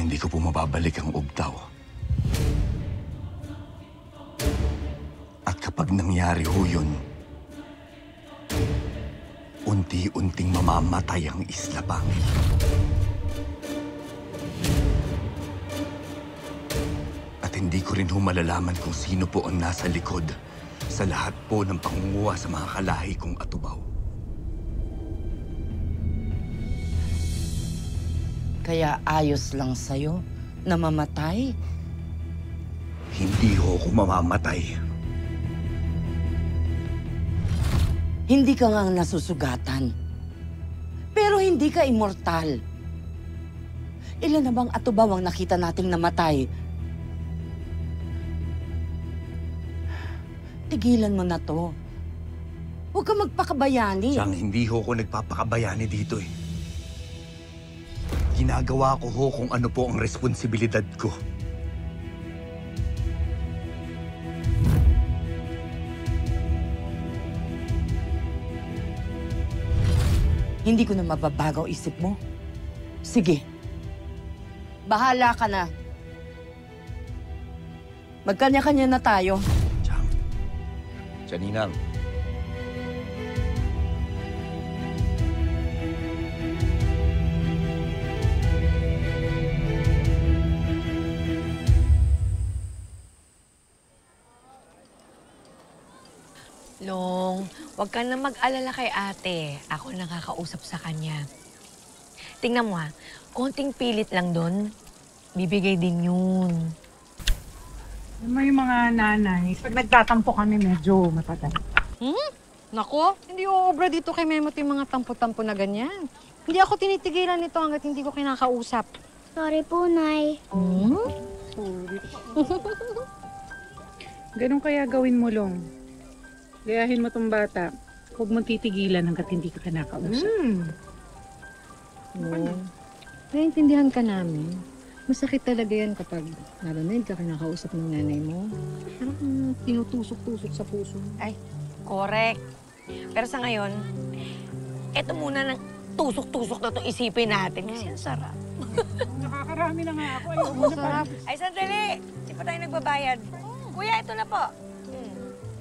hindi ko po mababalik ang Ugtaw. At kapag nangyari ho yun, unti-unting mamamatay ang Isla Pangil. At hindi ko rin ho malalaman kung sino po ang nasa likod sa lahat po ng pangunguha sa mga kalahi kong atubaw. Kaya ayos lang sa'yo na mamatay? Hindi ho ako mamamatay. Hindi ka nga nasusugatan. Pero hindi ka immortal. Ilan na bang atubaw ang nakita nating namatay? Tigilan mo na to. Huwag ka magpakabayani. Siyang hindi ho ako nagpapakabayani dito eh. Ginagawa ko ho kung ano po ang responsibilidad ko. Hindi ko na mababago isip mo. Sige. Bahala ka na. Magkanya-kanya na tayo. Ninang. Long, huwag ka na mag-alala kay ate. Ako nakakausap sa kanya. Tingnan mo ha, konting pilit lang doon. Bibigay din yun. May mga nanay, pag nagtatampo kami medyo matagal. Nako, hindi uobra dito kay Memot yung mga tampo-tampo na ganyan. Hindi ako tinitigilan nito hanggat hindi ko kinakausap. Sorry po, Nay. Ganun kaya gawin mo, Long. Gayahin mo tong bata. Huwag mong titigilan hanggat hindi ka kinakausap. Naiintindihan ka namin. Masakit talaga yan kapag narinig ka kinakausap ng nanay mo. Parang tinutusok-tusok sa puso. Ay, correct. Pero sa ngayon, eto muna ng tusok-tusok na itong isipin natin. Kasi ang sarap. Nakakarami na nga ako. Ayaw mo na Sarap. Ay, sandali! Di pa tayo nagbabayad. Kuya, ito na po.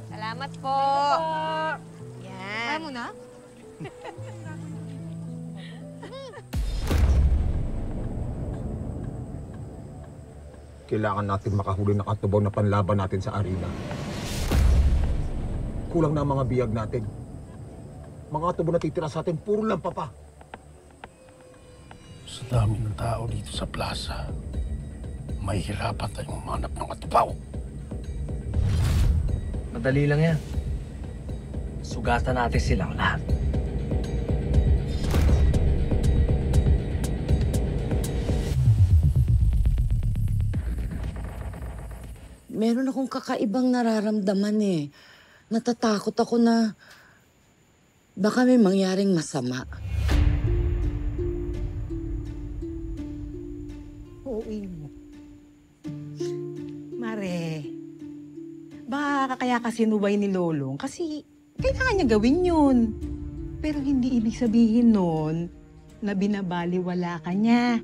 Salamat po. Yan. Kaya mo na? Kailangan natin makahuli ng katubaw na panlaban natin sa arena. Kulang na ang mga biyag natin. Mga katubaw na titira sa atin, puro lang pa. Sa dami ng tao dito sa plaza, mahihirapan tayong humanap ng katubaw. Madali lang yan. Sugatan natin silang lahat. Meron akong kakaibang nararamdaman eh. Natatakot ako na baka may mangyaring masama. Uuwi mo. Mare, baka kaya kasi sinuway ni Lolong kasi kailangan niya gawin yun. Pero hindi ibig sabihin nun na binabaliwala ka niya.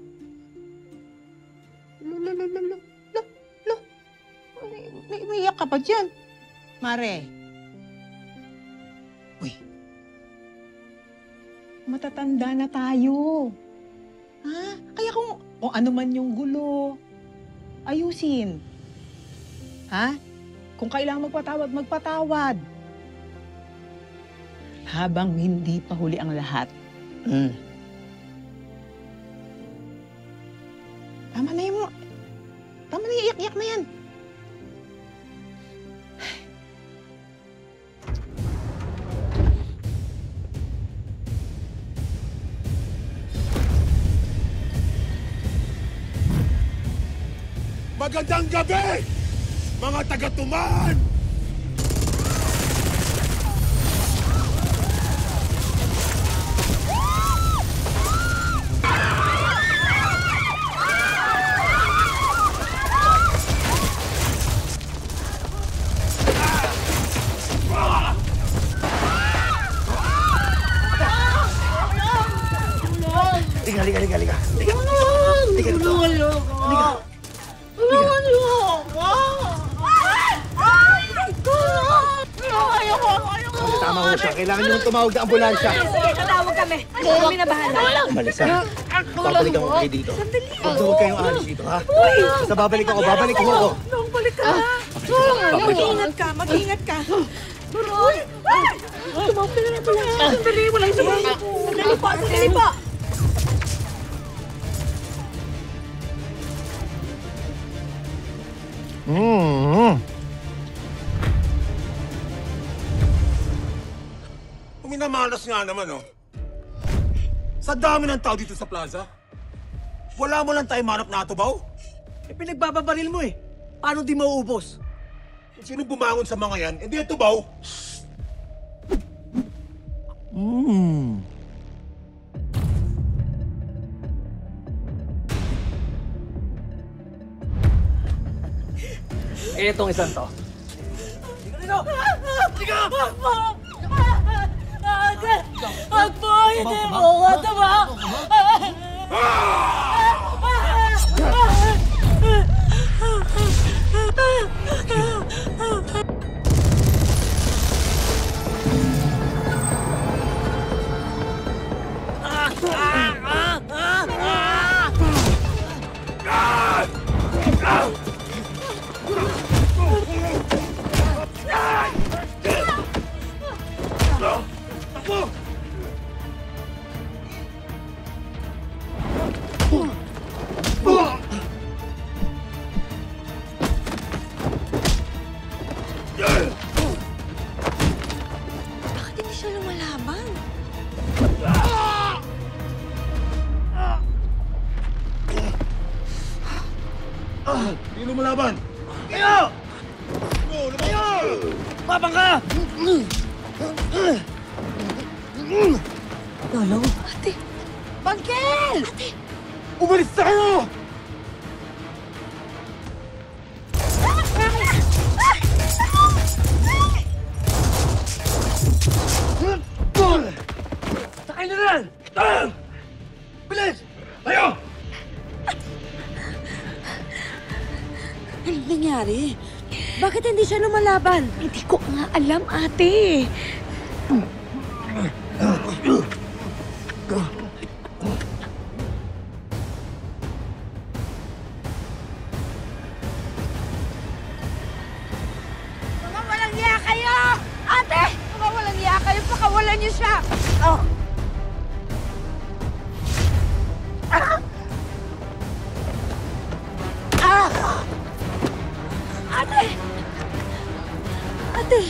Umiiyak ka pa dyan. Mare. Uy. Matatanda na tayo. Ha? Kaya kung ano man yung gulo, ayusin. Ha? Kung kailangan magpatawad, magpatawad. Habang hindi pa huli ang lahat. Tama na yung iyak-iyak na yan. Magandang gabi, mga taga-tuman! Liga. Tulungan! Tulungan! Tama ho siya. Kailangan nyo tumawag ng ambulansya. Sige, tatawag kami. Kami na bahala. Umalis ha. Babalikan ko kayo dito. Huwag kayong alis dito ha. Basta babalik ako. Babalik ko ako. Balik ka. Mag-iingat ka, mag-iingat ka. Uy! Tumawag ka na lang pala. Sandali, walang sumali. Sandali pa, sandali pa. Minamalas nga naman, oh. Sa dami ng tao dito sa plaza, wala mo lang tayo manap na atubaw. Eh, pinagbababaril mo eh. Paano di mauubos? Sino bumangon sa mga yan? Hindi atubaw. Eh, itong isang to. Agpo, hindi mo ko tama. Bakit hindi siya lumalaban? Hindi lumalaban. Kayo! Kayo! Babang ka! Lolo? Ate! Bangkel! Ate! Umalis na kayo! Sakay na rin! Bilis! Tayo! Anong nangyari? Bakit hindi siya lumalaban? Hindi ko nga alam, ate. Mga walang iya kayo! Ate! Mga walang iya kayo, pakawalan niyo siya! Oh. Ate! Ate!